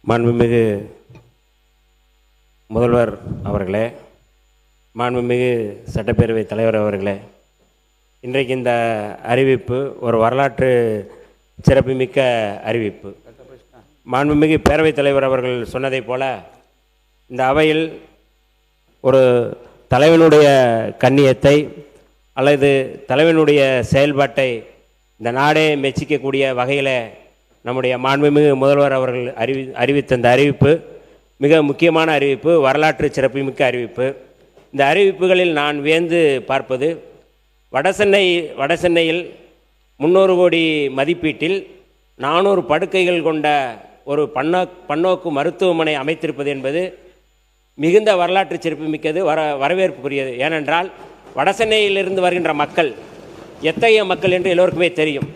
மாண்புமிகு முதல்வர் அவர்களே, மாண்புமிகு சட்டப்பேரவை தலைவர் அவர்களே, இன்றைக்கு இந்த அறிவிப்பு ஒரு வரலாற்று சிறப்புமிக்க அறிவிப்பு. மாண்புமிகு பேரவைத் தலைவர் அவர்கள் சொன்னதைப் போல இந்த அவையில் ஒரு தலைவனுடைய கண்ணியத்தை அல்லது தலைவனுடைய செயல்பாட்டை இந்த நாடே மெச்சிக்கக்கூடிய வகையில் நம்முடைய மாண்புமிகு முதல்வர் அவர்கள் அறிவித்த இந்த அறிவிப்பு மிக முக்கியமான அறிவிப்பு, வரலாற்று சிறப்புமிக்க அறிவிப்பு. இந்த அறிவிப்புகளில் நான் வியந்து பார்ப்பது, வடசென்னையில் 300 கோடி மதிப்பீட்டில் 400 படுக்கைகள் கொண்ட ஒரு பன்னோக்கு மருத்துவமனை அமைத்திருப்பது என்பது மிகுந்த வரலாற்று சிறப்புமிக்கது, வரவேற்புக்குரியது. ஏனென்றால் வடசென்னையிலிருந்து வருகின்ற மக்கள் எத்தகைய மக்கள் என்று எல்லோருக்குமே தெரியும்.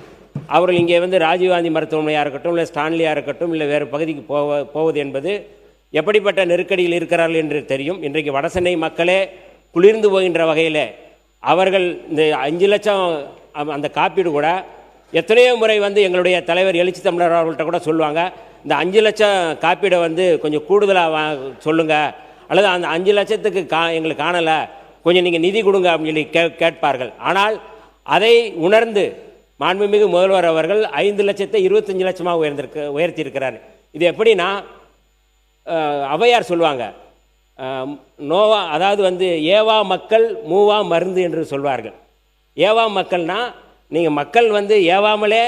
அவர்கள் இங்கே ராஜீவ்காந்தி மருத்துவமனையாக இருக்கட்டும், இல்லை ஸ்டான்லியாக இருக்கட்டும், இல்லை வேறு பகுதிக்கு போவது என்பது எப்படிப்பட்ட நெருக்கடியில் இருக்கிறார்கள் என்று தெரியும். இன்றைக்கு வடசென்னை மக்களே குளிர்ந்து போகின்ற வகையில் அவர்கள் இந்த 5 லட்சம் அந்த காப்பீடு கூட எத்தனையோ முறை எங்களுடைய தலைவர் எழுச்சி தமிழர் அவர்கள்ட்ட கூட சொல்லுவாங்க, இந்த 5 லட்சம் காப்பீடை கொஞ்சம் கூடுதலாக சொல்லுங்கள், அல்லது அந்த 5 லட்சத்துக்கு எங்களுக்கு காணலை, கொஞ்சம் நீங்கள் நிதி கொடுங்க அப்படின்னு சொல்லி கேட்பார்கள். ஆனால் அதை உணர்ந்து மாண்புமிகு முதல்வர் அவர்கள் 5 லட்சத்தை 25 லட்சமாக உயர்த்தியிருக்கிறார். இது எப்படின்னா, ஔவையார் சொல்லுவாங்க, நோவா, அதாவது ஏவா மக்கள் மூவா மருந்து என்று சொல்வார்கள். ஏவா மக்கள்னா நீங்கள் மக்கள் ஏவாமலே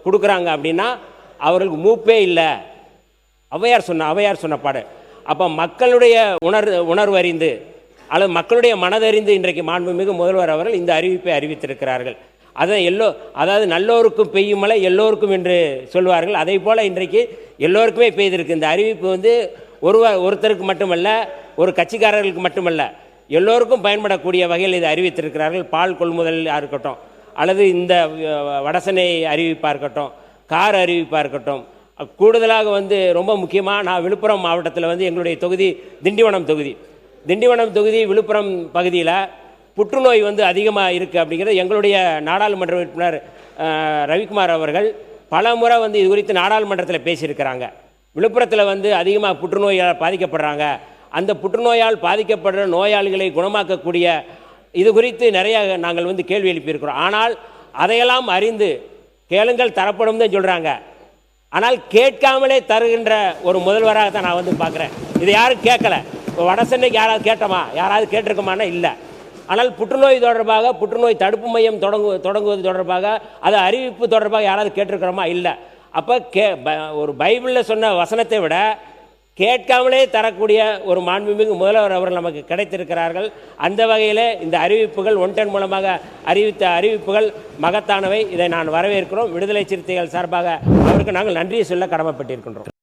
கொடுக்குறாங்க அப்படின்னா அவர்களுக்கு மூப்பே இல்லை. ஔவையார் சொன்ன பாடு. அப்போ மக்களுடைய உணர்வு அறிந்து அல்லது மக்களுடைய மனதறிந்து இன்றைக்கு மாண்புமிகு முதல்வர் அவர்கள் இந்த அறிவிப்பை அறிவித்திருக்கிறார்கள். அதாவது நல்லோருக்கும் பெய்யும் மழை எல்லோருக்கும் என்று சொல்வார்கள். அதே போல் இன்றைக்கு எல்லோருக்குமே பெய்திருக்கு. இந்த அறிவிப்பு ஒருத்தருக்கு மட்டுமல்ல, ஒரு கட்சிக்காரர்களுக்கு மட்டுமல்ல, எல்லோருக்கும் பயன்படக்கூடிய வகையில் இதை அறிவித்திருக்கிறார்கள். பால் கொள்முதலாக இருக்கட்டும், அல்லது இந்த வடசென்னை அறிவிப்பாக இருக்கட்டும், கார் அறிவிப்பாக இருக்கட்டும், கூடுதலாக ரொம்ப முக்கியமாக நான் விழுப்புரம் மாவட்டத்தில் எங்களுடைய தொகுதி திண்டிவனம் தொகுதி விழுப்புரம் பகுதியில் புற்றுநோய் அதிகமாக இருக்குது அப்படிங்கிறது எங்களுடைய நாடாளுமன்ற உறுப்பினர் ரவிக்குமார் அவர்கள் பல முறை இது குறித்து நாடாளுமன்றத்தில் பேசியிருக்கிறாங்க. விழுப்புரத்தில் அதிகமாக புற்றுநோயால் பாதிக்கப்படுறாங்க. அந்த புற்றுநோயால் பாதிக்கப்படுற நோயாளிகளை குணமாக்கக்கூடிய இது குறித்து நிறைய நாங்கள் கேள்வி எழுப்பியிருக்கிறோம். ஆனால் அதையெல்லாம் அறிந்து கேளுங்கள் தரப்படும் தான் சொல்கிறாங்க. ஆனால் கேட்காமலே தருகின்ற ஒரு முதல்வராக தான் நான் பார்க்குறேன். இதை யாரும் கேட்கலை. வடசென்னைக்கு யாராவது கேட்டோமா? யாராவது கேட்டிருக்கோமானா இல்லை. ஆனால் புற்றுநோய் தொடர்பாக, புற்றுநோய் தடுப்பு மையம் தொடங்குவது தொடர்பாக, அது அறிவிப்பு தொடர்பாக யாராவது கேட்டிருக்கிறோமா? இல்லை. அப்போ ஒரு பைபிளில் சொன்ன வசனத்தை விட கேட்காமலே தரக்கூடிய ஒரு மாண்புமிகு முதல்வர் அவர்கள் நமக்கு கிடைத்திருக்கிறார்கள். அந்த வகையில் இந்த அறிவிப்புகள் ஒன்டன் மூலமாக அறிவித்த அறிவிப்புகள் மகத்தானவை. இதை நான் வரவேற்கிறோம். விடுதலை சிறுத்தைகள் சார்பாக அவருக்கு நாங்கள் நன்றியை சொல்ல கடமைப்பட்டிருக்கின்றோம்.